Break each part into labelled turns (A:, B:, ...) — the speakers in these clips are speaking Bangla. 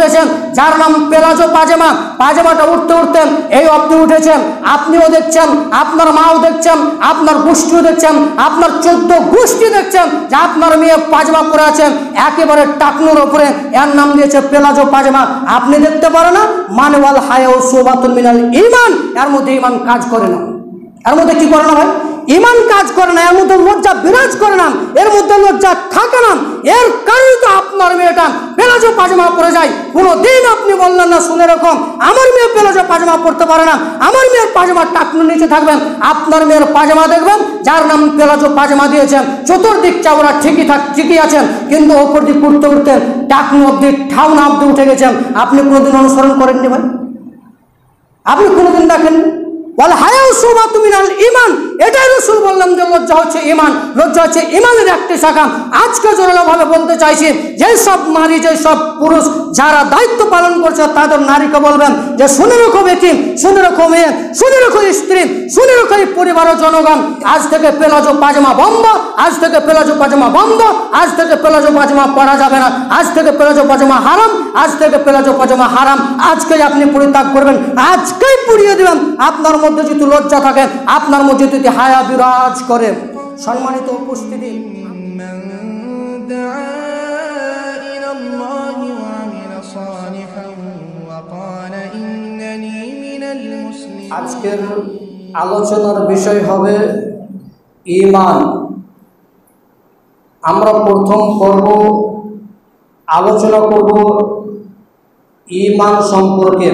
A: উঠেছেন, যার নাম পেলাজো পাজামা। পাজামাটা উঠতে উঠতে এই অবধি উঠেছেন। আপনিও দেখছেন, আপনার মাও দেখছেন, আপনার গোষ্ঠীও দেখছেন, আপনার 14 গোষ্ঠী দেখছেন যে আপনার মেয়ে পাজামা পরে আছেন একেবারে টাকনুর ওপরে। এর নাম দিয়েছে পেলাজো পাজামা। আপনি দেখতে পারেন না? মানে ওয়াল হায়াউ সুবাতুন মিনাল ঈমান। এর মধ্যে ঈমান কাজ করে না। এর মধ্যে কি করে না ভাই? ঈমান কাজ করে না। এর মধ্যে লজ্জা বিরাজ করে না, এর মধ্যে লজ্জা থাকে না। এর কারণে তো আপনার মেয়েটা পেলাজো পাজামা পরে যায়। কোনোদিন আপনি বললেন না, শুনে রাখুন, আমার মেয়ে পেলাজো পাজামা পরতে পারে না, আমার মেয়ের পাজামা টাকনুর নিচে থাকবেন। আপনার মেয়ের পাজামা দেখবেন যার নাম পেলাজো পাজামা দিয়েছেন, চতুর্দিক চাওড়া ঠিকই আছেন, কিন্তু ওপর দিক উঠতে উঠতে টাকনু অব্দি ঠাউনা অব্দি উঠে গেছেন। আপনি কোনোদিন অনুসরণ করেননি ভাই? আপনি কোনোদিন দেখেন? ওয়াল হায়াউ সুবাতুন মিনাল ঈমান। এটাই রাসূল বললাম যে লজ্জা হচ্ছে ঈমান, লজ্জা হচ্ছে ঈমানের একটি শাখা। আজকে জোরালোভাবে বলতে চাইছি, যেসব নারী, যেসব পুরুষ যারা দায়িত্ব পালন করছে তাদের নারীকে বলবেন যে শুনে রাখো বেটি, শুনে রাখো মেয়ে, শুনে রাখো স্ত্রী, শুনে রাখো এই পরিবারের জনগণ, আজ থেকে পেলাজো পাজামা বন্ধ, আজ থেকে পেলাজো পাজামা বন্ধ, আজ থেকে পেলাজো পাজামা পরা যাবে না, আজ থেকে পেলাজো পাজামা হারাম, আজ থেকে পেলাজো পাজামা হারাম। আজকেই আপনি পরিত্যাগ করবেন, আজকেই পুড়িয়ে দিবেন। আপনার মধ্যে যদি লজ্জা থাকে, আপনার মধ্যে যদি হায়া বিরাজ করে। সম্মানিত উপস্থিতি, আজকের আলোচনার বিষয় হবে ঈমান। আমরা প্রথম পর্ব আলোচনা করব ঈমান সম্পর্কে।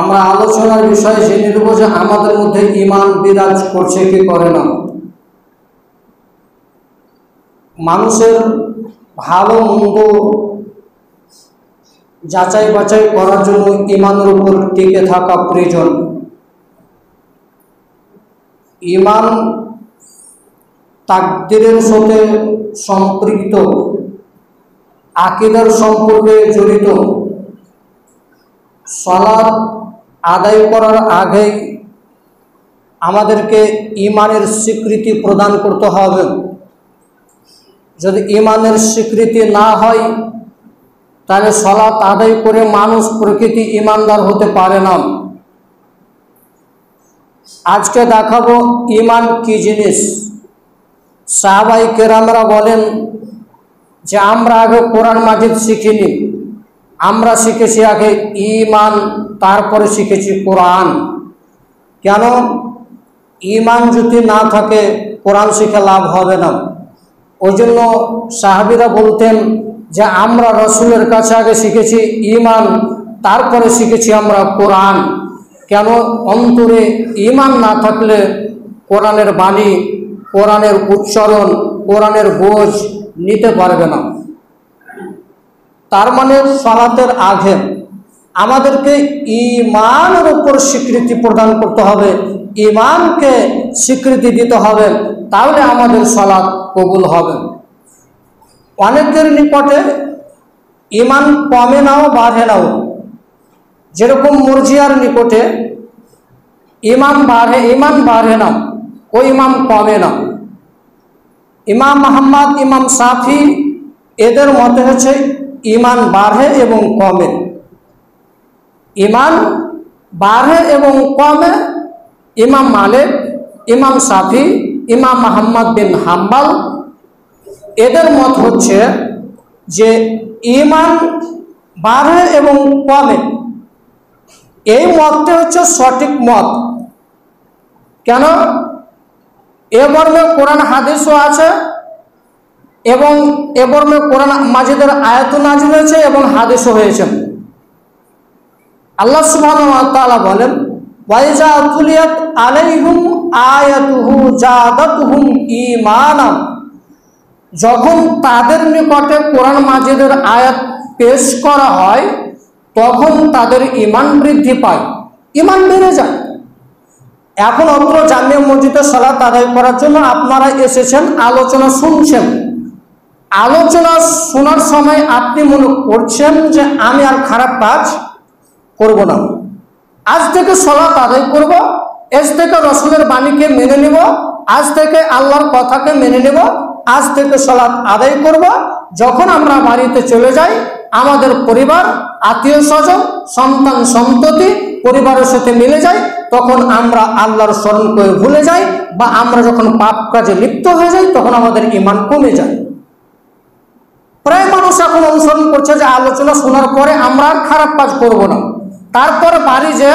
A: আমরা আলোচনার বিষয়ে জেনে নেব যে আমাদের মধ্যে ঈমান বিরাজ করছে কি করে না। মানুষের ভালো মন্দ যাচাই বাছাই করার জন্য ঈমানের উপর টিকে থাকা প্রয়োজন। ঈমান তাকদীরের সাথে সম্পৃক্ত, আকীদার সম্পর্কে জড়িত। সালাত আদায় করার আগে আমাদেরকে ঈমানের স্বীকৃতি প্রদান করতে হবে। যদি ঈমানের স্বীকৃতি না হয় তাহলে সালাত আদায় করে মানুষ প্রকৃতি ঈমানদার হতে পারে না। আজকে দেখাবো ঈমান কি জিনিস। সাহাবায়ে কেরামরা বলেন যে আমরা আগে কোরআন মাজিদ শিখিনি, আমরা শিখেছি আগে ঈমান, তারপরে শিখেছি কোরআন। কেন? ঈমান যদি না থাকে কোরআন শিখে লাভ হবে না। ওই জন্য সাহাবীরা বলতেন যে আমরা রাসূলের কাছে আগে শিখেছি ঈমান, তারপরে শিখেছি আমরা কোরআন। কেন? অন্তরে ঈমান না থাকলে কোরআনের বাণী, কোরআনের উচ্চারণ, কোরআনের বোঝ নিতে পারবে না। তার মানে সালাতের আগে আমাদেরকে ঈমানের উপর স্বীকৃতি প্রদান করতে হবে, ঈমানকে স্বীকৃতি দিতে হবে, তাহলে আমাদের সালাত কবুল হবে। অনেকের নিকটে ঈমান কমে নাও বাড়ে নাও, যেরকম মুরজিয়ার নিকটে ঈমান বাড়ে না, ও ঈমান কমে না। ইমাম আহমদ, ইমাম শাফি এদের মতে হচ্ছে ঈমান বাড়ে এবং কমে। ঈমান বাড়ে এবং কমে ইমাম মালিক, ইমাম শাফি, ইমাম আহমদ বিন হাম্বল এদের মত হচ্ছে যে ঈমান বাড়ে এবং কমে। এই মতটি হচ্ছে সঠিক মত। কেন? এ মর্মে কোরআন হাদিসও আছে এবং এ মর্মে কোরআন মাজিদের আয়াত নাযিল হয়েছে এবং হাদিসও হয়েছে। আল্লাহ সুবহানাহু ওয়া তাআলা বলেন, ওয়াইজা তুলিয়াত আলাইহিম আয়াতুহু জাদাতুহুম ঈমানা। যখন তাদের নিকটে কোরআন মাজিদের আয়াত পেশ করা হয় তখন তাদের ঈমান বৃদ্ধি পায়, ঈমান বেড়ে যায়। এখন অত্র জামিয়া মসজিদে সালাত আদায় করার জন্য আপনারা এসেছেন, আলোচনা শুনছেন। আলোচনা শোনার সময় আপনি মনে করছেন যে আমি আর খারাপ কাজ করব না, আজ থেকে সালাত আদায় করব, আজ থেকে রাসূলের বাণীকে মেনে নেব, আজ থেকে আল্লাহর কথাকে মেনে নেব, আজ থেকে সালাত আদায় করব। যখন আমরা বাড়িতে চলে যাই, আমাদের পরিবার, আত্মীয় স্বজন, সন্তান সন্ততি পরিবারের সাথে মিলে যায়, তখন আমরা আল্লাহর স্মরণ করে ভুলে যাই, বা আমরা যখন পাপ কাজে লিপ্ত হয়ে যাই তখন আমাদের ঈমান কমে যায়। প্রায় মানুষ এখন অনুসরণ করছে যে আলোচনা শোনার পরে আমরা আর খারাপ কাজ করব না, তারপরে বাড়ি যে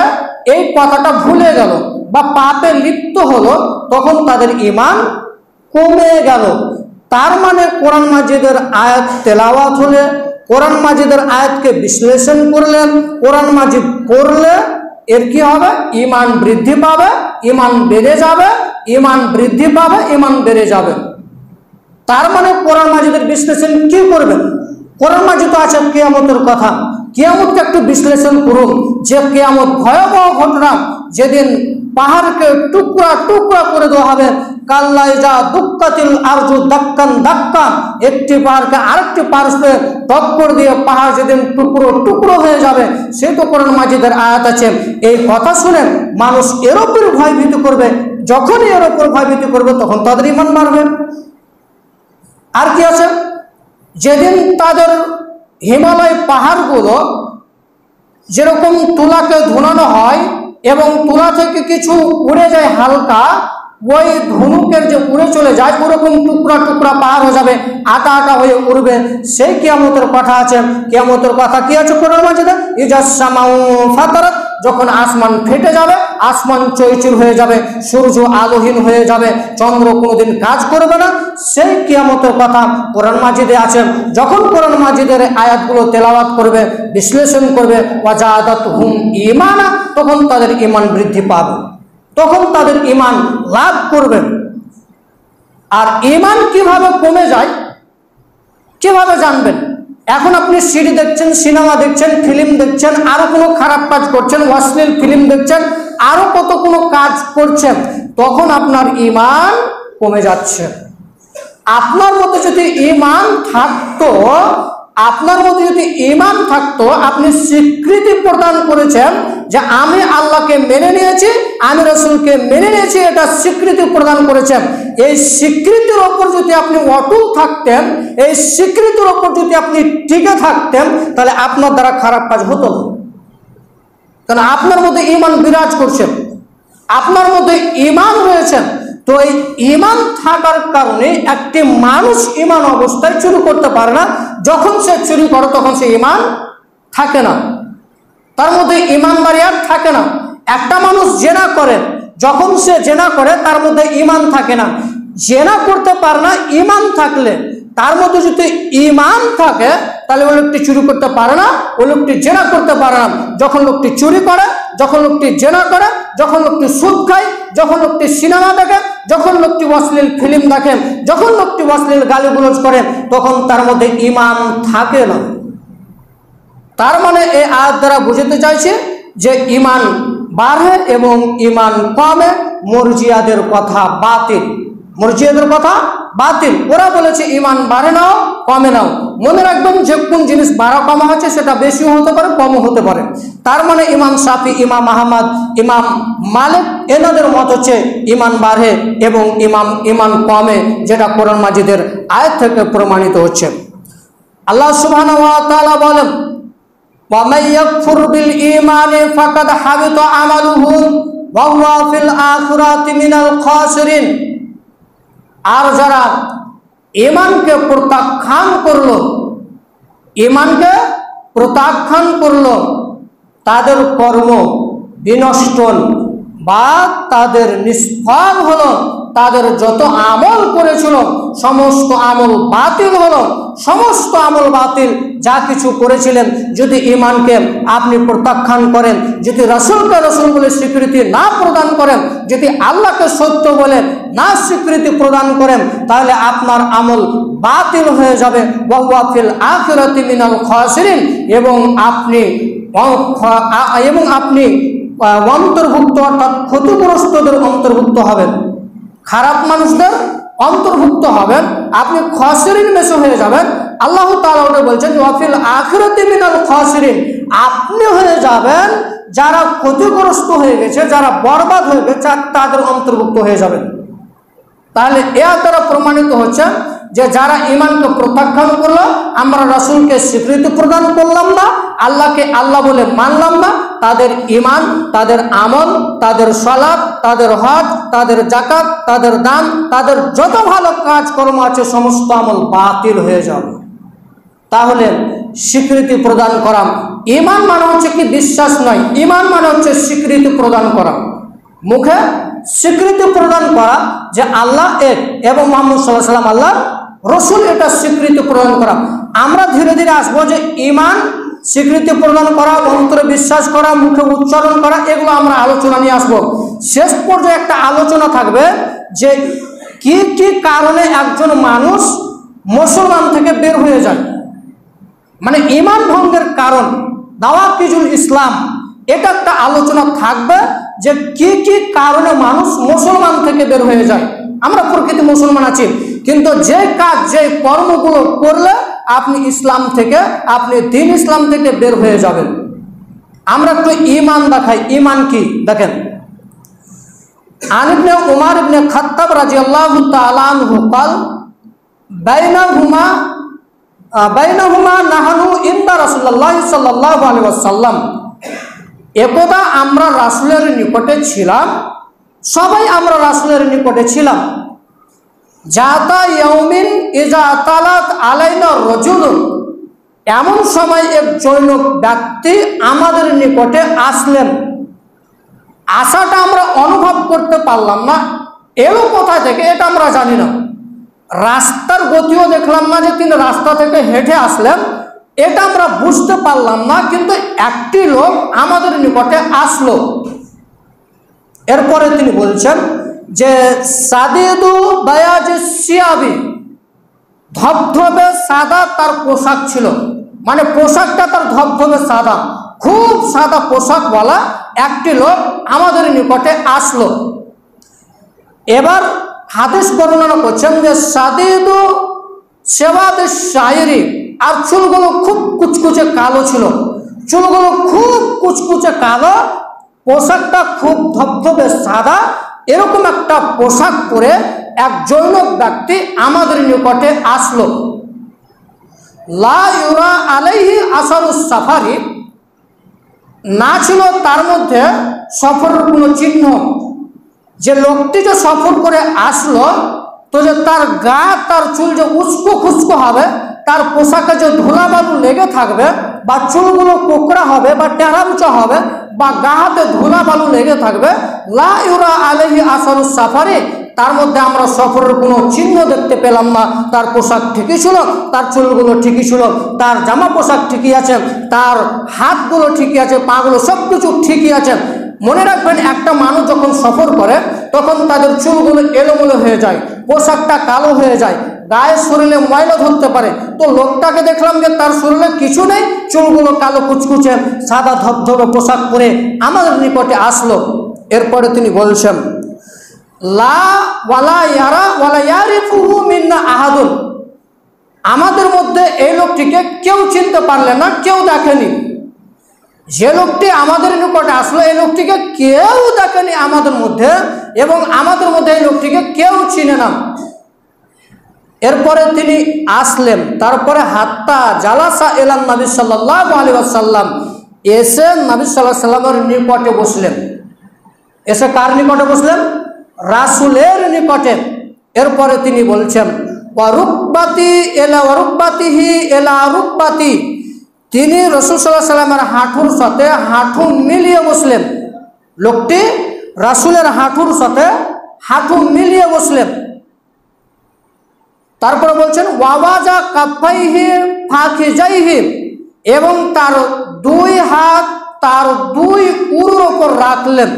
A: এই কথাটা ভুলে গেল বা পাপে লিপ্ত হলো, তখন তাদের ঈমান কমে গেল। তার মানে কোরআন মাজিদের আয়াত তেলাওয়াত হলে, কোরআন মাজিদের আয়াতকে বিশ্লেষণ করলে, কোরআন মাজিদ পড়লে এর কি হবে? ঈমান বৃদ্ধি পাবে, ঈমান বেড়ে যাবে, ঈমান বৃদ্ধি পাবে, ঈমান বেড়ে যাবে। তার মানে কোরআন মাজিদের বিশ্লেষণ কি করবেন? কোরআন মাজিদ তো আছে কিয়ামতের কথা, কিয়ামতকে একটু বিশ্লেষণ করুন, যে কিয়ামত ভয়াবহ ঘটনা, যেদিন পাহাড়কে টুকরা টুকরা করে দেওয়া হবে। কাল্লা ইজা দুক্কাতিল আরজু দাক্কান দাক্কা, একটি পাহাড়কে আরেকটি পাহাড়ে টক্কর দিয়ে পাহাড় যেদিন টুকরো টুকরো হয়ে যাবে, সে তো কোরআন মাজিদের আয়াত আছে। এই কথা শুনে মানুষ এর উপর ভয়ভীত করবে, যখনই এর উপর ভয়ভীত করবে তখন তাদের ঈমান বাড়বে। আর কি আছে? যেদিন তাদের হিমালয় পাহাড়গুলো যেরকম তুলাকে ধুলানো হয় এবং তুলা থেকে কিছু উড়ে যায় হালকা, ওই ধনুকের যে উড়ে চলে যায় ওরকম টুকরা টুকরা পাহাড় হয়ে যাবে, আটা আটা হয়ে উড়বে। সেই কিয়ামতের কথা আছে। কিয়ামতের কথা কি আছে কোরআন মাজিদে? ইজাস সামাউ ফাতারাত, যখন আসমান ফেটে যাবে, আসমান চৈচুর হয়ে যাবে, সূর্য আলোহীন হয়ে যাবে, চন্দ্র কোনোদিন কাজ করবে না, সেই কিয়ামতের কথা কোরআন মাজিদে আছে। যখন কোরআন মাজিদের আয়াতগুলো তেলাওয়াত করবে, বিশ্লেষণ করবে, ওয়াজাদাতহুম ঈমানা, তখন তাদের ঈমান বৃদ্ধি পাবে, তখন তাদের ঈমান লাভ করবে। আর ঈমান কিভাবে কমে যায়, কিভাবে জানবেন? এখন আপনি সিডি দেখছেন, সিনেমা দেখছেন, ফিল্ম দেখছেন, আরো কোনো খারাপ কাজ করছেন, অশ্লীল ফিল্ম দেখছেন, আরো কত কোনো কাজ করছেন, তখন আপনার ঈমান কমে যাচ্ছে। আপনার মধ্যে যদি ঈমান থাকতো, আপনার মধ্যে যদি ঈমান থাকতো, আপনি স্বীকৃতি প্রদান করেছেন যে আমি আল্লাহকে মেনে নিয়েছি, আমি রাসূলকে মেনে নিয়েছি, এটা স্বীকৃতি প্রদান করেছেন। এই স্বীকৃতির ওপর যদি আপনি অটল থাকতেন, এই স্বীকৃতির ওপর যদি আপনি টিকে থাকতেন, তাহলে আপনার দ্বারা খারাপ কাজ হতো না। কারণ আপনার মধ্যে ঈমান বিরাজ করছে, আপনার মধ্যে ঈমান রয়েছেন। তো এই ঈমান থাকার কারণে একটি মানুষ ঈমান অবস্থায় চুরি করতে পারে না। যখন সে চুরি করে তখন সে ঈমান থাকে না, তার মধ্যে ঈমানদারি আর থাকে না। একটা মানুষ জেনা করে, যখন সে জেনা করে তার মধ্যে ঈমান থাকে না। জেনা করতে পারে না ঈমান থাকলে, তার মধ্যে যদি ঈমান থাকে তাহলে ওই লোকটি চুরি করতে পারে না, ওই লোকটি জেনা করতে পারে না। যখন লোকটি চুরি করে, যখন লোকটি জেনা করে, যখন লোকটি সুদ খায়, যখন লোকটি সিনেমা দেখে, যখন লোকটি অশ্লীল ফিল্ম দেখে, যখন লোকটি অশ্লীল গালিগুলোজ করে, তখন তার মধ্যে ঈমান থাকে না। তার মানে এই আয়াত দ্বারা বুঝাতে চাইছে যে ঈমান বাড়ে এবং ঈমান কমে। মুরজিয়াদের কথা বাতিল, মুরজিয়াদের কথা বাতিল। ওরা বলেছে ঈমান বাড়ে নাও কমে নাও। মনে রাখবেন যে কোন জিনিস বাড়া কমা হচ্ছে সেটা বেশিও হতে পারে কমও হতে পারে। তার মানে ইমাম শাফি, ইমাম আহমদ, ইমাম মালিক এনাদের মত হচ্ছে ঈমান বাড়ে এবং ঈমান কমে, যেটা কোরআন মাজিদের আয়াত থেকে প্রমাণিত হচ্ছে। আল্লাহ সুবহানাহু ওয়া তাআলা বলেন, وَمَن يَكْفُرْ بِالْإِيمَانِ فَقَدْ حَبِطَ عَمَلُهُ وَهُوَ فِي الْآخِرَةِ مِنَ الْخَاسِرِينَ। আর যারা ঈমানকে প্রত্যাখ্যান করলো, ঈমানকে প্রত্যাখ্যান করলো, তাদের কর্ম বিনষ্ট বা তাদের নিষ্ফল হলো, তাদের যত আমল করেছিল সমস্ত আমল বাতিল হলো, সমস্ত আমল বাতিল। যা কিছু করেছিলেন, যদি ঈমানকে আপনি প্রত্যাখ্যান করেন, যদি রাসূলকে রাসূল বলে স্বীকৃতি না প্রদান করেন, যদি আল্লাহকে সত্য বলে না স্বীকৃতি প্রদান করেন, তাহলে আপনার আমল বাতিল হয়ে যাবে। ওয়া হুয়া ফিল আখিরাতি মিনাল খাসিরিন, এবং আপনি অন্তর্ভুক্ত, অর্থাৎ ক্ষতিগ্রস্তদের অন্তর্ভুক্ত হবেন, খারাপ মানুষদের অন্তর্ভুক্ত হবেন, আপনি খাসিরিন মেশো হয়ে যাবেন। আল্লাহ তাআলা ওটা বলছেন ওয়াফিল আখিরাতি মিনাল খাসিরিন, আপনি হয়ে যাবেন যারা ক্ষতিগ্রস্ত হয়ে গেছে, যারা বরবাদ হয়ে গেছে, তাদের অন্তর্ভুক্ত হয়ে যাবেন। তাহলে এর দ্বারা প্রমাণিত হচ্ছে যে যারা ঈমানকে প্রত্যাখ্যান করলো, আমরা রাসূলকে স্বীকৃতি প্রদান করলাম না, আল্লাহকে আল্লাহ বলে মানলাম না, তাদের ঈমান, তাদের আমল, তাদের সালাত, তাদের হজ, তাদের যাকাত, তাদের দান, তাদের যত ভালো কাজকর্ম আছে সমস্ত আমল বাতিল হয়ে যাবে। তাহলে স্বীকৃতি প্রদান করা, ঈমান মানে হচ্ছে কি বিশ্বাস নয়, ঈমান মানে হচ্ছে স্বীকৃতি প্রদান করা, মুখে স্বীকৃতি প্রদান করা যে আল্লাহ এক এবং মুহাম্মদ সাল্লাল্লাহু আলাইহি ওয়াসাল্লাম আল্লাহর রাসূল, এটা স্বীকৃতি প্রদান করা। আমরা ধীরে ধীরে আসবো যে ঈমান স্বীকৃতি প্রদান করা, অন্তরে বিশ্বাস করা, মুখে উচ্চারণ করা, এগুলো আমরা আলোচনা নিয়ে আসবো। শেষ পর্যায়ে একটা আলোচনা থাকবে যে কি কি কারণে একজন মানুষ মুসলমান থেকে বের হয়ে যায়, মানে ঈমান ভঙ্গের কারণ, নাওয়াকিজুল ইসলাম, এটা একটা আলোচনা থাকবে যে কি কি কারণে মানুষ মুসলমান থেকে বের হয়ে যায়। আমরা প্রকৃতি মুসলমান আছি, কিন্তু যে কাজ, যে কর্মগুলো করলে আপনি ইসলাম থেকে, আপনি দ্বীন ইসলাম থেকে বের হয়ে যাবেন। আমরা একটু ঈমান দেখাই, ঈমান কি দেখেন। আন ইবনে উমর ইবনে খাত্তাব রাদিয়াল্লাহু তাআলা আনহু قال বাইনাহুমা নাহানু ইনদা রাসূলুল্লাহ সাল্লাল্লাহু আলাইহি ওয়াসাল্লাম। একদা আমরা রাসূলের নিকটে ছিলাম, সবাই আমরা রাসূলের নিকটে ছিলাম। জাতা ইয়াউমিন ইজা তালাত আলাইনা রাজুলুন, এমন সময় এক জৈনক ব্যক্তি আমাদের নিকটে আসলেন। আসাটা আমরা অনুভব করতে পারলাম না, এলো কোথা থেকে এটা আমরা জানি না। রাস্তার গতিও দেখলাম না যে তিনি রাস্তা থেকে হেঁটে আসলেন, এটা আমরা বুঝতে পারলাম না, কিন্তু একটি লোক আমাদের নিকটে আসলো। এরপরে তিনি বলছেন যে সাদিদু বায়াজিস সিয়াবি, ধবধবে সাদা তার পোশাক ছিল, মানে পোশাকটা তার ধবধবে সাদা, খুব সাদা পোশাকওয়ালা একটি লোক আমাদের নিকটে আসলো। এবার হাদিস বর্ণনা করছেন যে সাদিদু সেবাদে শায়রি, আর চুলগুলো খুব কুচকুচে কালো ছিল, চুলগুলো খুব কুচকুচে কালো, পোশাকটা খুব ধবধবে সাদা। এরকম একটা পোশাক পরে এক জৈনক ব্যক্তি আমাদের নিকটে আসলো। লা ইউরা আলাইহি আসারুস সাফারি, না ছিল তার মধ্যে সফরের কোনো চিহ্ন। যে লোকটি যে সফর করে আসলো, তো যে তার গা, তার চুল যে উস্কো খুস্কো হবে, তার পোশাকে যে ধুলাবালু লেগে থাকবে, বা চুলগুলো কোকড়া হবে, বা টেরাউচা হবে, বা গা হাতে ধুলাবালু লেগে থাকবে, লা ইউরা আলাইহি আসারুস সাফারি, তার মধ্যে আমরা সফরের কোনো চিহ্ন দেখতে পেলাম না। তার পোশাক ঠিকই ছিল, তার চুলগুলো ঠিকই ছিল, তার জামা পোশাক ঠিকই আছে, তার হাতগুলো ঠিকই আছে, পাগুলো সব কিছু ঠিকই আছে। মনে রাখবেন, একটা মানুষ যখন সফর করে তখন তাদের চুলগুলো এলোমেলো হয়ে যায়, পোশাকটা কালো হয়ে যায়, গায়ে শরীরে ময়লা ধরতে পারে। তো লোকটাকে দেখলাম যে তার শরীরে কিছু নেই, চুলগুলো কালো কুচকুচে সাদা ধবধবে পোশাক পরে আমাদের নিকটে আসলো। এরপরে তিনি বলছেন লা ওয়ালা ইয়ারা ওয়ালা ইয়ারিফুহু মিন্না আহাদুন, আমাদের মধ্যে এই লোকটিকে কেউ চিনতে পারলেন না, কেউ দেখেনি। যে লোকটি আমাদের নিকটে আসলো, এই লোকটিকে কেউ দেখেনি আমাদের মধ্যে, এবং আমাদের মধ্যে এই লোকটিকে কেউ চিনে না। এরপরে তিনি আসলেন, তারপরে হাত্তা জালাসা ইলান নবী সাল্লাল্লাহু আলাইহি ওয়াসাল্লাম, এসে নবী সাল্লাল্লাহু আলাইহি ওয়াসাল্লামের নিকটে বসলেন। এসে কার নিকটে বসলেন? রাসূলের নিকটে। এরপরে তিনি বলছেন ওয়ারুকবাতি এলা ওয়ারুকবাতিহি এলা রুকবাতি, তিনি রাসূল সাল্লাল্লাহু আলাইহি ওয়াসাল্লামের হাঁটুর সাথে হাঁটু মিলিয়ে বসলেন। লোকটি রাসূলের হাঁটুর সাথে হাঁটু মিলিয়ে বসলেন। তারপরে বলছেন ওয়াওয়াজা কাফাইহি ফাখিজাইহি, এবং তার দুই হাত তার দুই উরুর উপর রাখলেন।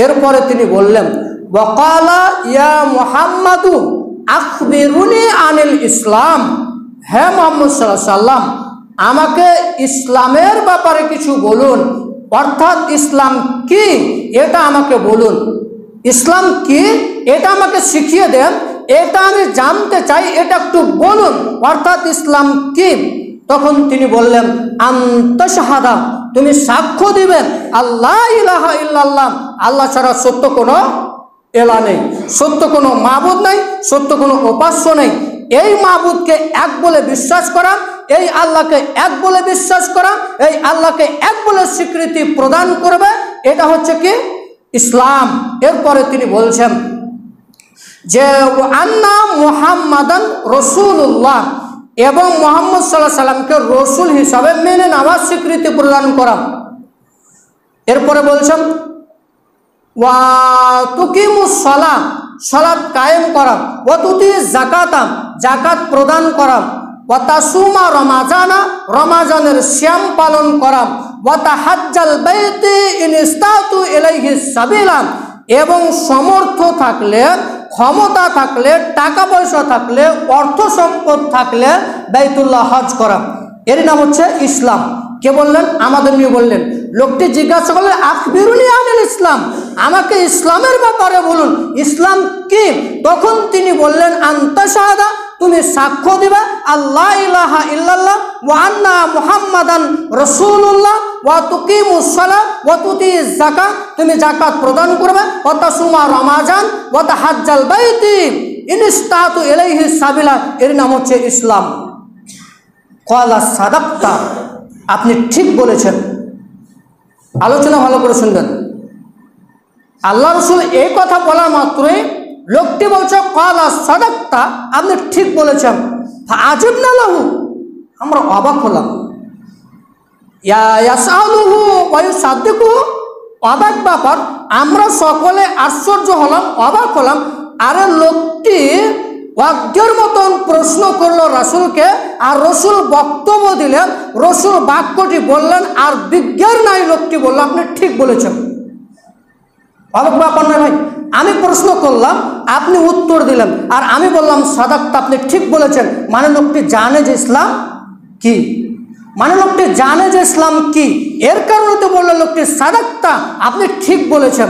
A: এরপরে তিনি বললেন ওয়াকালা ইয়া মুহাম্মাদু আখবিরুনি আনিল ইসলাম, হে মুহাম্মদ সাল্লাল্লাহু আলাইহি ওয়াসাল্লাম, আমাকে ইসলামের ব্যাপারে কিছু বলুন, অর্থাৎ ইসলাম কি এটা আমাকে বলুন, ইসলাম কি এটা আমাকে শিখিয়ে দেন, এটা আমি জানতে চাই, এটা একটু বলুন, অর্থাৎ ইসলাম কি। তখন তিনি বললেন আনতা শাহাদা, তুমি সাক্ষ্য দিবেন আল্লাহ ইলাহা ইল্লাল্লাহ, আল্লাহ ছাড়া সত্য কোনো এলা নেই, সত্য কোনো মাবুদ নেই, সত্য কোনো উপাস্য নেই, এই মাবুদকে এক বলে বিশ্বাস করা, এই আল্লাহকে এক বলে বিশ্বাস করা, এই আল্লাহকে এক বলে স্বীকৃতি প্রদান করবে, এটা হচ্ছে কি ইসলাম। এরপরে তিনি বলছেন যে আন্না মুহাম্মাদান রাসূলুল্লাহ, এবং মুহাম্মদ সাল্লাল্লাহু আলাইহি সাল্লামকে রসুল হিসাবে মেনে নেওয়ার স্বীকৃতি প্রদান করা। এরপরে বলছেন ওয়া তুকিমুস সালাত, সালাত কায়েম করা, ওয়া তুতি যাকাতা, যাকাত প্রদান করা, ওয়া তাসুমা রমাজানা, রমাজানের সিয়াম পালন করা, ওয়া তাহাজ্জাল বাইতি ইন ইস্তাতু ইলাইহি সাবিলা, এবং সমর্থ থাকলে, ক্ষমতা থাকলে, টাকা পয়সা থাকলে, অর্থ সম্পদ থাকলে বাইতুল্লাহ হজ করা। এর নাম হচ্ছে ইসলাম। কে বললেন? আমাদের নিয়ে বললেন। লোকটি জিজ্ঞাসা করলেন আখবিরুনি আনিল ইসলাম, আমাকে ইসলামের ব্যাপারে বলুন, ইসলাম কি? তখন তিনি বললেন আনতা শাহাদা, তুমি সাক্ষ্য দিবা আল্লাহ ইলাহা ইল্লাল্লাহ ওয়া আন্না মুহাম্মাদান রাসূলুল্লাহ, ওয়া তুকিমুস সালাত ওয়া তুতিজ যাকাত, তুমি যাকাত প্রদান করবে, ওয়া তাসুমা রমাজান ওয়া তাহাজ্জাল বাইতি ইন ইস্তাতু ইলাইহি সাবিলা। এর নাম হচ্ছে ইসলাম। ক্বালা সাদাক্তা, আপনি ঠিক বলেছেন। আলোচনা ভালো করে শুনবেন। আল্লাহ রাসূল এই কথা বলা মাত্রই লোকটি বলছে ক্বালা সাদাক্তা, আপনি ঠিক বলেছেন। ফাআজিবনা লাহু, আমরা অবাক হলাম। ইয়াসালুহু ওয়া ইউসাদ্দিকুহু, অবাক ব্যাপার, আমরা সকলে আশ্চর্য হলাম, অবাক হলাম। আরে লোকটি অজ্ঞের মতন প্রশ্ন করলো রাসূলকে, আর রাসূল বক্তব্য দিলেন, রাসূল বাক্যটি বললেন, আর বিজ্ঞান নাই লোকটি বলল আপনি ঠিক বলেছেন। অবাক ব্যাপার নয় ভাই? আমি প্রশ্ন করলাম, আপনি উত্তর দিলেন, আর আমি বললাম সাদাক্তা, আপনি ঠিক বলেছেন। মানে লোকটি জানে যে ইসলাম কি, মানে লোকটি জানে যে ইসলাম কি, এর কারণে তো বললো লোকটি সাদাক্তা, আপনি ঠিক বলেছেন।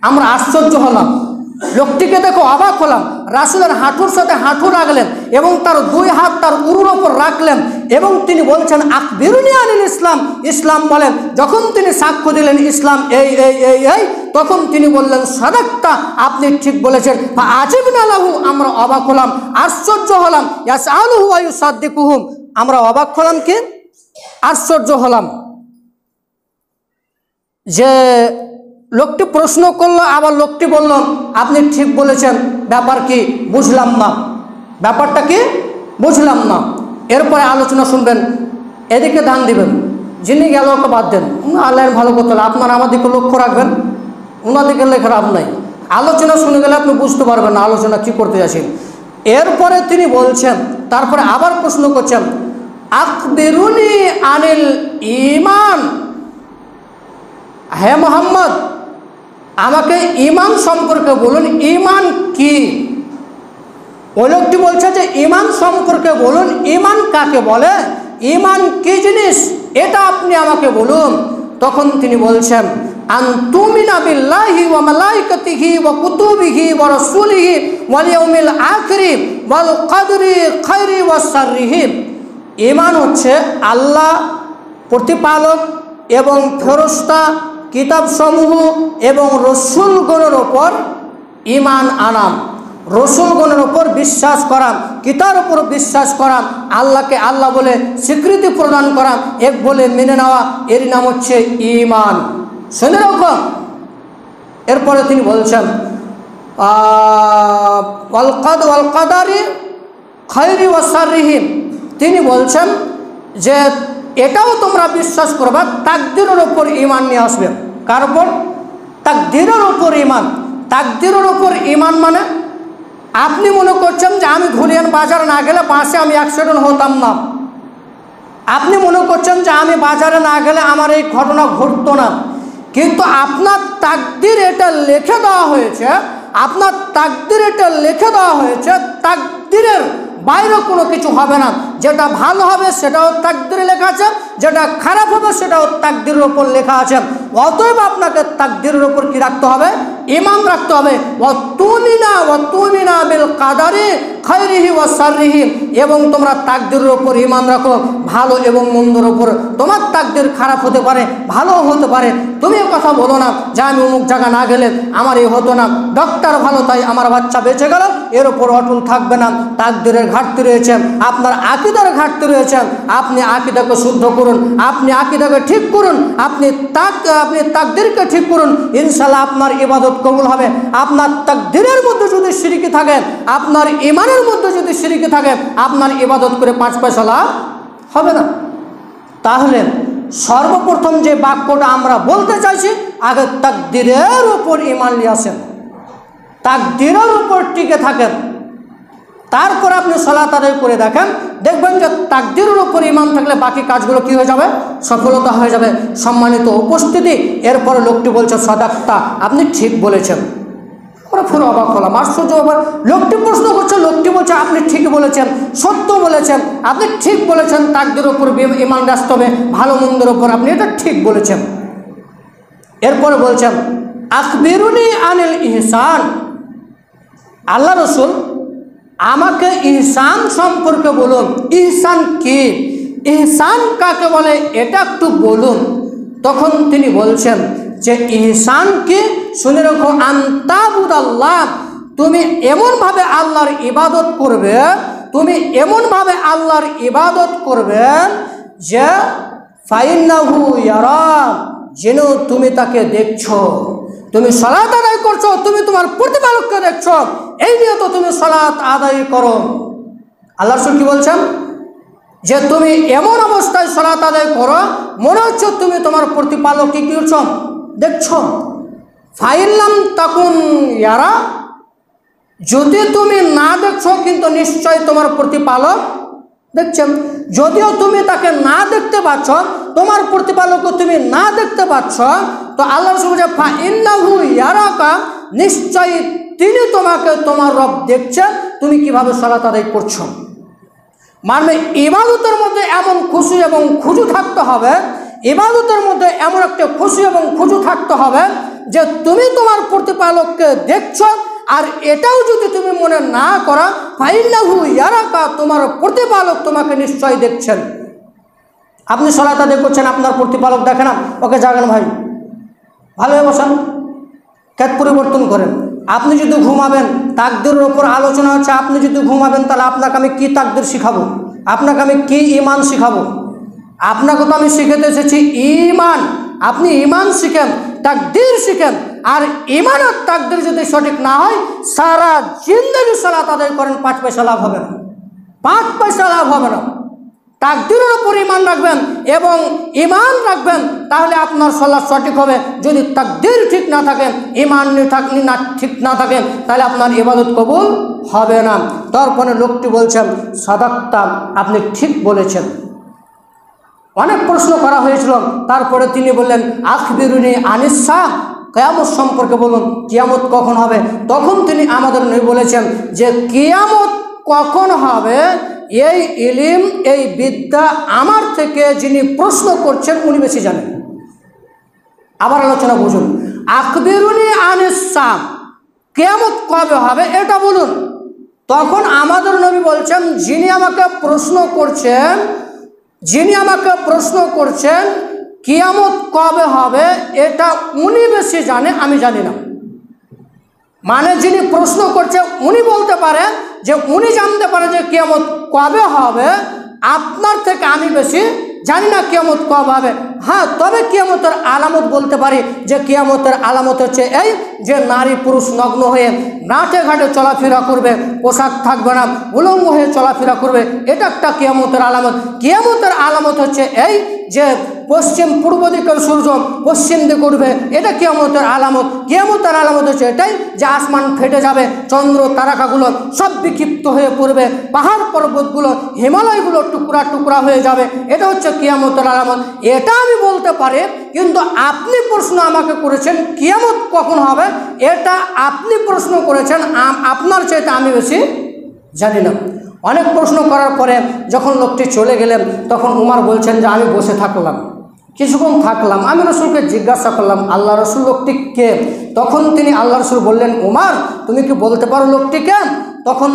A: আমরা আশ্চর্য হলাম, লোকটিকে দেখো অবাক হলাম। রাসূলের হাঁটুর সাথে হাঁটু রাখলেন এবং তার দুই হাত তার উরুর ওপর রাখলেন এবং তিনি বলছেন আখবিরুনি আনিল ইসলাম, ইসলাম বলেন। যখন তিনি সাক্ষ্য দিলেন ইসলাম এই এই এই এই, তখন তিনি বললেন সাদাক্তা, আপনি ঠিক বলেছেন। ফাআজিবনা লাহু, আমরা অবাক হলাম, আশ্চর্য হলাম। ইয়াসআলুহু ওয়া ইউসাদ্দিকুহু, আমরা অবাক হলাম কি আশ্চর্য হলাম যে লোকটি প্রশ্ন করলো, আবার লোকটি বলল আপনি ঠিক বলেছেন। ব্যাপার কি বুঝলাম না, ব্যাপারটা কি বুঝলাম না। এরপরে আলোচনা শুনবেন, এদিকে ধ্যান দিবেন। যিনি গেল ওকে বাদ দেন, আল্লাহর ভালো করতে হলে আপনারা আমার দিকে লক্ষ্য রাখবেন, ওনাদিকে লেখা লাভ নাই। আলোচনা শুনে গেলে আপনি বুঝতে পারবেন না আলোচনা কি করতে যাচ্ছেন। এরপরে তিনি বলছেন, তারপরে আবার প্রশ্ন করছেন আখবিরুনি আনিল ঈমান, হে মুহাম্মদ আমাকে ঈমান সম্পর্কে বলুন, ঈমান কি? ওই লোকটি বলছে যে ঈমান সম্পর্কে বলুন, ঈমান কাকে বলে, ঈমান কি জিনিস, এটা আপনি আমাকে বলুন। তখন তিনি বলছেন আন তুমিনা বিল্লাহি ওয়া মালাইকাতিহি ওয়া কুতুবিহি ওয়া রাসূলিহি ওয়াল ইয়াউমিল আখিরি ওয়াল কদরি খাইরি ওয়া শাররিহি। ঈমান হচ্ছে আল্লাহ প্রতিপালক এবং ফেরেশতা, কিতাবসমূহ এবং রসুলগণের ওপর ঈমান আনাম, রসুলগণের ওপর বিশ্বাস করা, কিতাবের উপর বিশ্বাস করা, আল্লাহকে আল্লাহ বলে স্বীকৃতি প্রদান করা, এক বলে মেনে নেওয়া, এর নাম হচ্ছে ঈমান। শুনে রাখো। এরপরে তিনি বলছেন ওয়াল কদরি খাইরি ওয়া শাররিহি, তিনি বলছেন যে এটাও তোমরা বিশ্বাস করবা তাকদীরের ওপর ঈমান নিয়ে আসবে। কার ওপর? তাকদীরের ওপর ঈমান। তাকদীরের ওপর ঈমান মানে আপনি মনে করছেন যে আমি ধুলিয়ান বাজার না গেলে বাসে আমি অ্যাক্সিডেন্ট হতাম না, আপনি মনে করছেন যে আমি বাজারে না গেলে আমার এই ঘটনা ঘটতো না, কিন্তু আপনার তাকদীর এটা লিখে দেওয়া হয়েছে, আপনার তাকদীর এটা লিখে দেওয়া হয়েছে, তাকদীরের বাইরে কোনো কিছু হবে না। যেটা ভালো হবে সেটাও তাকদীরে লেখা আছে, যেটা খারাপ হবে সেটাও তাকদীরের ওপর লেখা আছে। অতএব আপনাকে তাকদীরের ওপর কি রাখতে হবে? ঈমান রাখতে হবে। ওয়া তুমিনা বিল কাদারি খায়রিহি ওয়া শাররিহি, এবং তোমরা তাকদীরের উপর ঈমান রাখো, ভালো এবং মন্দর উপর। তোমার তাকদীর খারাপ হতে পারে, ভালোও হতে পারে। তুমি কথা বলো না যে আমি অমুক জায়গা না গেলে আমার এই হতো না, ডক্টর ভালো তাই আমার বাচ্চা বেঁচে গেল, এর উপর অটল থাকবে না। তাকদীরের ঘাটতি রয়েছে, আপনার আকীদার ঘাটতি রয়েছে। আপনি আকীদাকে শুদ্ধ করুন, আপনি আকীদাকে ঠিক করুন, আপনি তাকদীরকে ঠিক করুন, ইনশাআল্লাহ আপনার ইবাদত কবুল হবে। আপনার তাকদীরের মধ্যে যদি শিরকি থাকে, আপনার ঈমানের মধ্যে যদি শিরকি থাকে, আপনার ইবাদত করে 5 পয়সা লাভ হবে না। তাহলে সর্বপ্রথম যে বাক্যটা আমরা বলতে চাইছি, আগে তাকদীরের উপর ঈমান নিয়ে আসেন, তাকদীরের উপর টিকে থাকেন, তারপর আপনি সালাত আদায় করে দেখেন, দেখবেন যে তাকদীরের উপর ঈমান থাকলে বাকি কাজগুলো কি হয়ে যাবে, সফলতা হয়ে যাবে। সম্মানিত উপস্থিতি, এরপরে লোকটি বলছে সাদাক্তা, আপনি ঠিক বলেছেন। ওরা পুরো অবাক হলাম, আশ্চর্য ব্যাপার। লোকটি প্রশ্ন করছে, লোকটি বলছে আপনি ঠিক বলেছেন, সত্য বলেছেন, আপনি ঠিক বলেছেন, তাকদীরের উপর ঈমান রাখতে হবে, ভালো মন্দের উপর, আপনি এটা ঠিক বলেছেন। এরপরে বলছেন আখবিরুনি আনিল ইহসান, আল্লাহ রসুল আমাকে ইহসান সম্পর্কে বলুন। ইহসান কি, ইহসান কাকে বলে এটা একটু বলুন। তখন তিনি বলছেন যে ইহসান কি, শুনে রাখো, আনতাবুদাল্লাহ, তুমি এমনভাবে আল্লাহর ইবাদত করবে, তুমি এমনভাবে আল্লাহর ইবাদত করবে যে ফাইন্নাহু ইয়ারাক, যেন তুমি তাকে দেখছো। তুমি সালাত আদায় করছো, তুমি তোমার প্রতিপালককে দেখছো, এই নিয়ে তো তুমি সালাত আদায় করো। আল্লাহ রাসূল কি বলছেন, যে তুমি এমন অবস্থায় সালাত আদায় করো মনে হচ্ছে তুমি তোমার প্রতিপালককে কি করছো, দেখছো। ফাইল্লাম তাকুন ইয়ারা, যদি তুমি না দেখছো কিন্তু নিশ্চয় তোমার প্রতিপালক দেখছেন। যদিও তুমি তাকে না দেখতে পাচ্ছ, তোমার প্রতিপালককে তুমি না দেখতে পাচ্ছ, তো আল্লাহ রাসূল বলেন ফাইন্নাহু ইয়ারাকা, নিশ্চয়ই তিনি তোমাকে, তোমার রব দেখছেন তুমি কিভাবে সালাত আদায় করছো। মানে ইবাদতের মধ্যে এমন খুশি এবং খুজু থাকতে হবে, ইবাদতের মধ্যে এমন একটা খুশি এবং খুজু থাকতে হবে যে তুমি তোমার প্রতিপালককে দেখছো। আর এটাও যদি তুমি মনে না করা, ফাইন্নাহু ইয়ারাকা, তোমার প্রতিপালক তোমাকে নিশ্চয়ই দেখছেন। আপনি সালাত আদায় করছেন, আপনার প্রতিপালক দেখে না, ওকে জাগান ভাই, ভালোভাবে বসান, ক্ষেত পরিবর্তন করেন। আপনি যদি ঘুমাবেন, তাকদীরের ওপর আলোচনা হচ্ছে, আপনি যদি ঘুমাবেন তাহলে আপনাকে আমি কি তাকদীর শিখাবো, আপনাকে আমি কি ঈমান শিখাবো? আপনাকে তো আমি শিখাতে এসেছি ঈমান। আপনি ঈমান শিখেন, তাকদীর শিখেন। আর ঈমান আর তাকদীর যদি সঠিক না হয়, সারা জিন্দেগি সালাত আদায় করেন, 5 পয়সা লাভ হবে না, 5 পয়সা লাভ হবে না। তাকদীরের উপর ঈমান রাখবেন এবং ঈমান রাখবেন, তাহলে আপনার সালাত সঠিক হবে। যদি তাকদীর ঠিক না থাকে, ঈমান ঠিক না থাকে, তাহলে আপনার ইবাদত কবুল হবে না। তারপরে লোকটি বলছেন সাদাক্তা, আপনি ঠিক বলেছেন। অনেক প্রশ্ন করা হয়েছিল, তারপরে তিনি বললেন আখবিরুনি আনিস সাআহ, কিয়ামত সম্পর্কে বলুন, কিয়ামত কখন হবে। তখন তিনি আমাদের নবী বলেছেন যে কিয়ামত কখন হবে এই ইলম, এই বিদ্যা আমার থেকে যিনি প্রশ্ন করছেন উনি বেশি জানেন। আবার আলোচনা বুঝুন, আখবিরুনি আনিস সাআহ, কিয়ামত কবে হবে এটা বলুন। তখন আমাদের নবী বলছেন যিনি আমাকে প্রশ্ন করছেন কিয়ামত কবে হবে এটা উনি বেশি জানে, আমি জানি না। মানে যিনি প্রশ্ন করছে উনি বলতে পারেন যে উনি জানতে পারে যে কিয়ামত কবে হবে, আপনার থেকে আমি বেশি জানি না কিয়ামত কবে হবে। হ্যাঁ, তবে কিয়ামতের আলামত বলতে পারি যে কিয়ামতের আলামত হচ্ছে এই যে নারী পুরুষ নগ্ন হয়ে নাটে ঘাটে চলাফেরা করবে, পোশাক থাকবে না, উলঙ্গ হয়ে চলাফেরা করবে, এটা একটা কিয়ামতের আলামত। কিয়ামতের আলামত হচ্ছে এই যে পূর্ব দিকের সূর্য পশ্চিম দিকে উঠবে, এটা কিয়ামতের আলামত। কিয়ামতের আলামত হচ্ছে এটাই যে আসমান ফেটে যাবে, চন্দ্র তারকাগুলো সব বিক্ষিপ্ত হয়ে পড়বে, পাহাড় পর্বতগুলো হিমালয়গুলো টুকরা টুকরা হয়ে যাবে, এটা হচ্ছে কিয়ামতের আলামত। এটা আমি বলতে পারি, কিন্তু আপনি প্রশ্ন আমাকে করেছেন কিয়ামত কখন হবে, এটা আপনি প্রশ্ন করেছেন, আপনার চাইতে আমি বেশি জানি না। অনেক প্রশ্ন করার পরে যখন লোকটি চলে গেলেন, তখন উমর বলছেন যে আমি বসে থাকলাম, কিছুক্ষণ থাকলাম, আমি রসুলকে জিজ্ঞাসা করলাম আল্লাহ রসুল লোকটি কে। তখন তিনি আল্লাহ রসুল বললেন উমর তুমি কি বলতে পারো লোকটি কে? তখন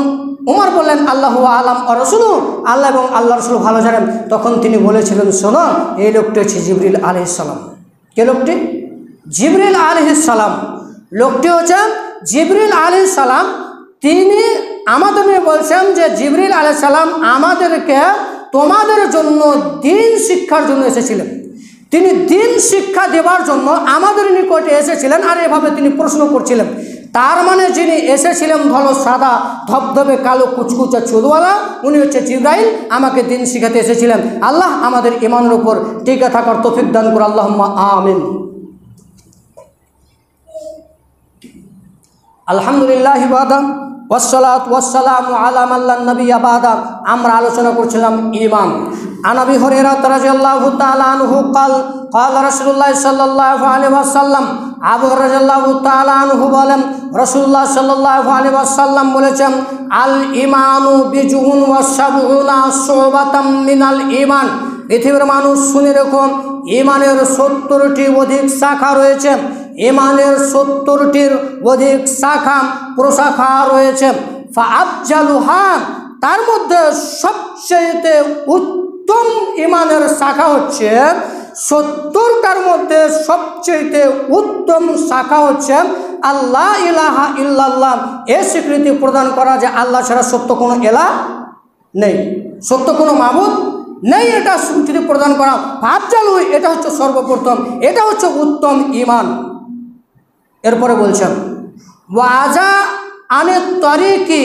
A: উমর বললেন আল্লাহু আলাম ওয়া রাসূলুহু, আল্লাহ এবং আল্লাহ রাসূল ভালো জানেন। তখন তিনি বলেছিলেন, শোনো, এই লোকটি হচ্ছে জিবরিল আলাইহিস সালাম। কে লোকটি? জিবরিল আলাইহিস সালাম। লোকটি হচ্ছেন জিবরিল আলাইহিস সালাম। তিনি আমাদের বলছেন যে জিবরিল আলাইহিস সালাম আমাদেরকে তোমাদের জন্য দিন শিক্ষার জন্য এসেছিলেন। তিনি দিন শিক্ষা দেওয়ার জন্য আমাদের নিকটে এসেছিলেন। আর এভাবে তিনি প্রশ্ন করছিলেন। তার মানে যিনি এসেছিলেন ধলো সাদা ধবধবে কালো কুচকুচা চুলওয়ালা, উনি হচ্ছে জিবরাইল, আমাকে দিন শিখাতে এসেছিলেন। আল্লাহ আমাদের ঈমানের উপর টিকে থাকার তৌফিক দান করুন, আল্লাহুম্মা আমিন। আলহামদুলিল্লাহ ওয়াহদা ওয়াসসালাতু ওয়াসসালামু আলা মান লা নাবিয়্যা বা'দা। আমরা আলোচনা করছিলাম ঈমান। আন আবি হুরায়রা রাদিয়াল্লাহু তাআলা আনহু قال قال রাসূলুল্লাহ সাল্লাল্লাহু আলাইহি ওয়াসাল্লাম, আবু হুরায়রা রাদিয়াল্লাহু তাআলা আনহু বলেন, রাসূলুল্লাহ সাল্লাল্লাহু আলাইহি ওয়াসাল্লাম বলেছেন, আল ঈমানু বিজুহুন ওয়া সাবউনা শুবাতাম মিনাল ঈমান। পৃথিবীর মানুষ শুনে রেখো, ঈমানের 70টি অধিক শাখা রয়েছে। ঈমানের 70টির অধিক শাখা প্রশাখা রয়েছে। ফাআফজালুহা, তার মধ্যে সবচেয়ে উত্তম ঈমানের শাখা হচ্ছে 70টার মধ্যে সবচেয়ে উত্তম শাখা হচ্ছে আল্লাহ ইলাহা ইল্লাল্লাহ, এর স্বীকৃতি প্রদান করা যে আল্লাহ ছাড়া সত্য কোনো ইলাহ নেই, সত্য কোনো মাবুদ নেই, এটা স্বীকৃতি প্রদান করা। আফজালু, এটা হচ্ছে সর্বপ্রথম, এটা হচ্ছে উত্তম ঈমান। এরপরে বলছেন ওয়াজা আনে তরিকি,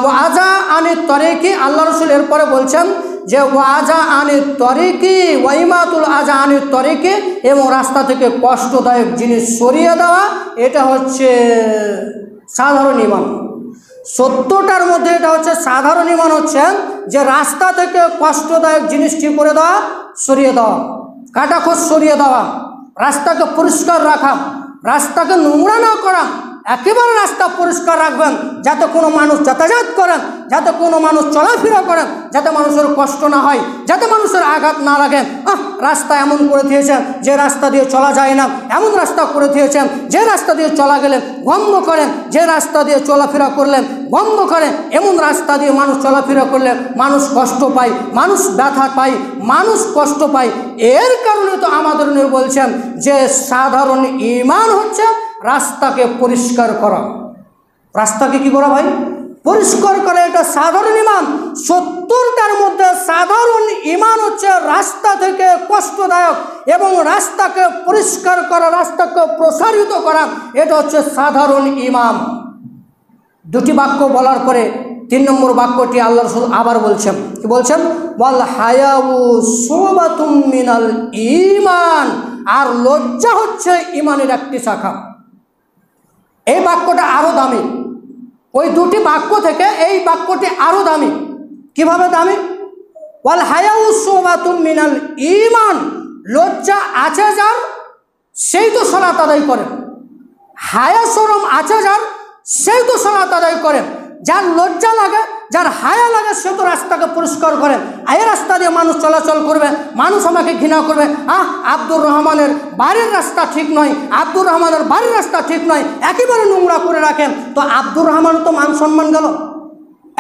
A: ওয়াজা আনে তরিকি, আল্লাহ রাসূল এরপরে বলছেন যে ওয়াজা আনে তরিকি ওয়াইমাতুল আজা আনে তরিকি, এবং রাস্তা থেকে কষ্টদায়ক জিনিস সরিয়ে দেওয়া, এটা হচ্ছে সাধারণ ঈমান। 70টার মধ্যে এটা হচ্ছে সাধারণ ঈমান, হচ্ছে যে রাস্তা থেকে কষ্টদায়ক জিনিস কি করে দেওয়া, সরিয়ে দেওয়া, কাটাখোঁজ সরিয়ে দেওয়া, রাস্তাকে পরিষ্কার রাখা, রাস্তাকে নোংরা না করা, একেবারে রাস্তা পরিষ্কার রাখবেন যাতে কোনো মানুষ যাতায়াত করেন, যাতে কোনো মানুষ চলাফেরা করেন, যাতে মানুষের কষ্ট না হয়, যাতে মানুষের আঘাত না লাগে। রাস্তা এমন করে দিয়েছেন যে রাস্তা দিয়ে চলা যায় না, এমন রাস্তা করে দিয়েছেন যে রাস্তা দিয়ে চলা গেলে বন্ধ করেন, যে রাস্তা দিয়ে চলাফেরা করলেন বন্ধ করেন, এমন রাস্তা দিয়ে মানুষ চলাফেরা করলে মানুষ কষ্ট পায়, মানুষ ব্যথা পায়, মানুষ কষ্ট পায়। এর কারণে তো আমাদের নবী বলছেন যে সাধারণ ঈমান হচ্ছে রাস্তাকে পরিষ্কার করা। রাস্তাকে কি করা ভাই? পরিষ্কার করা, এটা সাধারণ ঈমান। 70টার মধ্যে সাধারণ ঈমান হচ্ছে রাস্তা থেকে কষ্টদায়ক এবং রাস্তাকে পরিষ্কার করা, রাস্তাকে প্রসারিত করা, এটা হচ্ছে সাধারণ ঈমান। দুটি বাক্য বলার পরে 3 নম্বর বাক্যটি আল্লাহ রাসূল আবার বলছেন, কি বলছেন? ওয়াল হায়াউ শুবাতুম মিনাল ঈমান, আর লজ্জা হচ্ছে ঈমানের একটি শাখা। এই বাক্যটা আরো দামি, ওই দুটি বাক্য থেকে এই বাক্যটি আরো দামি। কিভাবে দামি? ওয়াল হায়াউ শুবাতুম মিনাল ঈমান, লজ্জা আছে যার সেই তো সালাত আদায় করেন, হায়া শরম আছে যার সেই তো সালাত আদায় করেন। যার লজ্জা লাগে, যার হায়া লাগে, সে তো রাস্তাকে পরিষ্কার করেন। এই রাস্তা দিয়ে মানুষ চলাচল করবে, মানুষ আমাকে ঘৃণা করবে। আব্দুর রহমানের বাড়ির রাস্তা ঠিক নয়, আব্দুর রহমানের বাড়ির রাস্তা ঠিক নয়, একেবারে নোংরা করে রাখেন, তো আব্দুর রহমানের তো মান সম্মান গেল।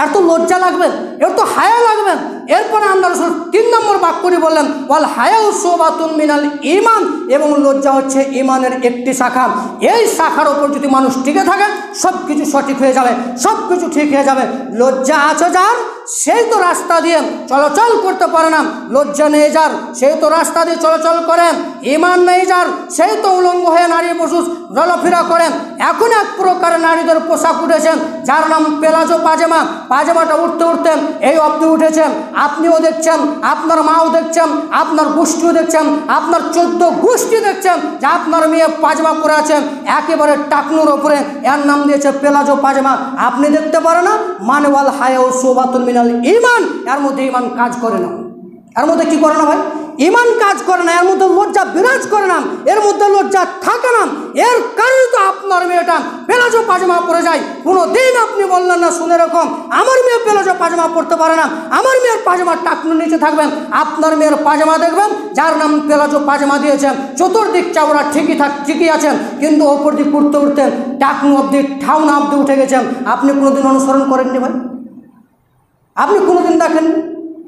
A: এর তো লজ্জা লাগবে, এর তো হায়া লাগবে। এরপরে আল্লাহ রাসূল 3 নম্বর বাক্যটি বললেন ওয়াল হায়াউ শুবাতুন মিনাল ঈমান, এবং লজ্জা হচ্ছে ঈমানের একটি শাখা। এই শাখার ওপর যদি মানুষ টিকে থাকে সব কিছু সঠিক হয়ে যাবে, সব কিছু ঠিক হয়ে যাবে। লজ্জা আছে যার সেই তো রাস্তা দিয়ে চলাচল করতে পারে না, লজ্জা নেই যার সেই তো রাস্তা দিয়ে চলাচল করেন, ঈমান নেই যার সেই তো উলঙ্গ হয়ে নারী পুরুষ চলাফেরা করেন। এখন এক প্রকারের নারীদের পোশাক উঠেছেন যার নাম পেলাজো পাজামা। পাজামাটা উঠতে উঠতে এই অবধি উঠেছেন, আপনিও দেখছেন, আপনার মাও দেখছেন, আপনার গোষ্ঠীও দেখছেন, আপনার 14 গোষ্ঠী দেখছেন যে আপনার মেয়ে পাজামা পরে আছেন একেবারে টাকনুর ওপরে, এর নাম দিয়েছে পেলাজো পাজামা। আপনি দেখতে পারেন না, মানে ওয়াল হায়াউ শুবাতুন মিনাল ঈমান, এর মধ্যে ঈমান কাজ করে না। এর মধ্যে কি করে না ভাই? ইমান কাজ করে না, এর মধ্যে লজ্জা বিরাজ করে না, এর মধ্যে লজ্জা থাকে না, এর কারণে তো আপনার মেয়েটা প্লাজো পাজামা পরে যায়। কোনো দিন আপনি বললেন না, শুনে রাখুন, আমার মেয়ে প্লাজো পাজামা পরতে পারে না, আমার মেয়ের পাজামার টাকনুর নিচে থাকবেন। আপনার মেয়ের পাজামা দেখবেন যার নাম প্লাজো পাজামা দিয়েছেন, চতুর্দিক চাওড়া ঠিকই আছেন, কিন্তু ওপর দিক উঠতে উঠতেন টাকনু অব্দি ঠাউনা অব্দি উঠে গেছেন। আপনি কোনোদিন অনুসরণ করেননি ভাই? আপনি কোনোদিন দেখেন?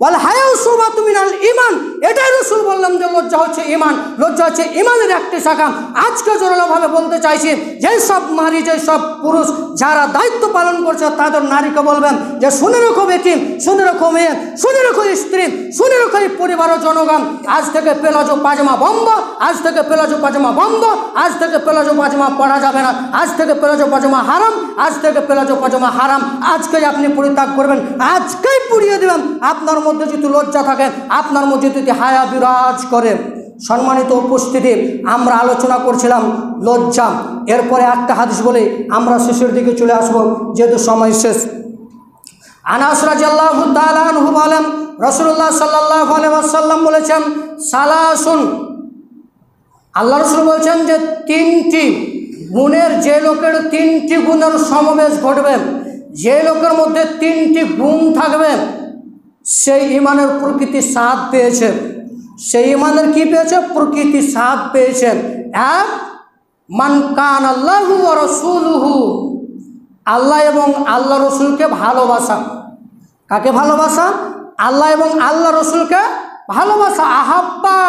A: বলে হায়াও সুবাতু মিনাল ঈমান, এটাই রাসূল বললাম যে লজ্জা হচ্ছে ঈমান, লজ্জা হচ্ছে ঈমানের একটি শাখা। আজকে জোরালোভাবে বলতে চাইছি, যেই সব নারী, যেই সব পুরুষ যারা দায়িত্ব পালন করছে তাদের নারীকে বলবেন যে শুনে রাখো বেটি, শুনে রাখো মেয়ে, শুনে রাখো স্ত্রী, শুনে রাখো এই পরিবারের জনগণ, আজ থেকে প্লাজো পাজামা বন্ধ, আজ থেকে প্লাজো পাজামা বন্ধ, আজ থেকে প্লাজো পাজামা পরা যাবে না, আজ থেকে প্লাজো পাজামা হারাম, আজ থেকে প্লাজো পাজামা হারাম। আজকেই আপনি পরিত্যাগ করবেন, আজকেই পুড়িয়ে দেবেন। আপনার মধ্যে যদি লজ্জা থাকে, আপনার মধ্যে যদি হায়া বিরাজ করে। সম্মানিত উপস্থিতি, আমরা আলোচনা করছিলাম লজ্জা। এরপরে একটা হাদিস বলে আমরা শেষের দিকে চলে আসবো, যেহেতু সময় শেষ। আনাস রাদিয়াল্লাহু তাআলা আনহু বলেন, রাসূলুল্লাহ সাল্লাল্লাহু আলাইহি ওয়াসাল্লাম বলেছেন, সালাসুন, আল্লাহ রাসূল বলছেন যে তিনটি গুণের, যে লোকের তিনটি গুণের সমাবেশ ঘটবে, যে লোকের মধ্যে তিনটি গুণ থাকবে, সেই ইমানের প্রকৃতি স্বাদ পেয়েছে। সেই ইমানের কি পেয়েছে? প্রকৃতি স্বাদ পেয়েছে। এক, মান কান আল্লাহু ওয়া রাসূলুহু, আল্লাহ এবং আল্লাহ রসুলকে ভালোবাসা। কাকে ভালোবাসা? আল্লাহ এবং আল্লাহ রসুলকে ভালোবাসা। আহাব্বা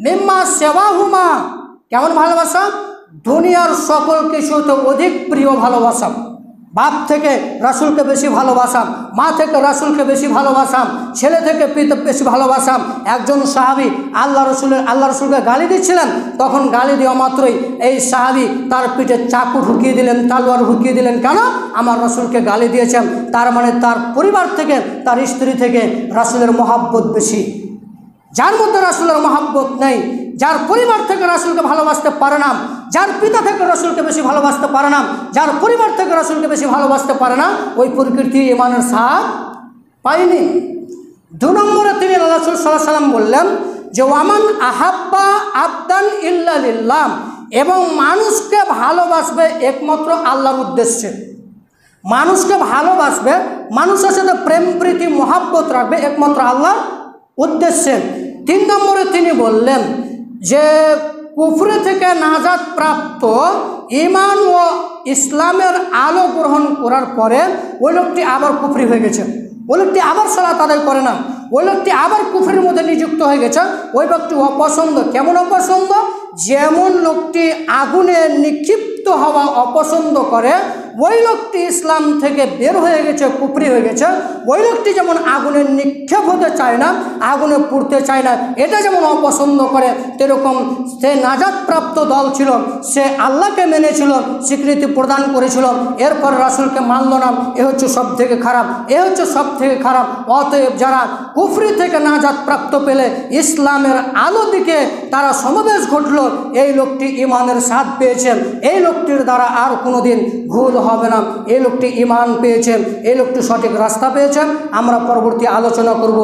A: মিম্মা সিওয়াহুমা, কেমন ভালোবাসা? দুনিয়ার সকল কিছুতে অধিক প্রিয় ভালোবাসা। বাপ থেকে রাসূলকে বেশি ভালোবাসাম, মা থেকে রাসূলকে বেশি ভালোবাসাম, ছেলে থেকে পিতা বেশি ভালোবাসাম। একজন সাহাবী আল্লাহ রসুলকে গালি দিচ্ছিলেন, তখন গালি দেওয়া মাত্রই এই সাহাবী তার পিঠে চাকু ঢুকিয়ে দিলেন, তালোয়ার ঢুকিয়ে দিলেন। কেন? আমার রাসূলকে গালি দিয়েছেন। তার মানে তার পরিবার থেকে, তার স্ত্রী থেকে রাসূলের মহব্বত বেশি। যার মধ্যে রাসূলের মহব্বত নেই, যার পরিবার থেকে রাসূলকে ভালোবাসতে পারে না, যার পিতা থেকে রাসূলকে বেশি ভালোবাসতে পারে না, যার পরিবার থেকে রাসূলকে বেশি ভালোবাসতে পারে না, ওই প্রকৃতি ইমানের স্বাদ পায়নি। 2 নম্বরে তিনি রাসূল সাল্লাল্লাহু আলাইহি ওয়াসাল্লাম বললেন যে ওয়ামান আহাব্বা আবদান ইল্লা লিল্লাহ, এবং মানুষকে ভালোবাসবে একমাত্র আল্লাহর উদ্দেশ্যে। মানুষকে ভালোবাসবে, মানুষের সাথে প্রেম প্রীতি মহব্বত রাখবে একমাত্র আল্লাহর উদ্দেশ্যে। 3 নম্বরে তিনি বললেন যে কুফরি থেকে নাজাত প্রাপ্ত, ঈমান ও ইসলামের আলো গ্রহণ করার পরে ওই লোকটি আবার কুফরি হয়ে গেছে, ওই লোকটি আবার সালাত আদায় করে না, ওই লোকটি আবার কুফরির মধ্যে নিযুক্ত হয়ে গেছে। ওই ব্যক্তি অপছন্দ। কেমন অপছন্দ? যেমন লোকটি আগুনে নিক্ষিপ্ত হওয়া অপছন্দ করে, ওই লোকটি ইসলাম থেকে বের হয়ে গেছে, কুফরি হয়ে গেছে। ওই লোকটি যেমন আগুনে নিক্ষেপ হতে চায় না, আগুনে পুড়তে চায় না, এটা যেমন অপছন্দ করে, সেরকম সে নাজাতপ্রাপ্ত দল ছিল, সে আল্লাহকে মেনেছিল, স্বীকৃতি প্রদান করেছিল, এরপর রাসূলকে মানল না। এ হচ্ছে সব থেকে খারাপ, এ হচ্ছে সব থেকে খারাপ। অতএব যারা কুফরি থেকে নাজাত প্রাপ্ত পেলে ইসলামের আলো দিকে তারা সমাবেশ ঘটল, এই লোকটি ইমানের স্বাদ পেয়েছেন। এই লোকটির দ্বারা আর কোনোদিন ভুল হবে না। এই লোকটি ইমান পেয়েছেন, এই লোকটি সঠিক রাস্তা পেয়েছেন। আমরা পরবর্তী আলোচনা করব।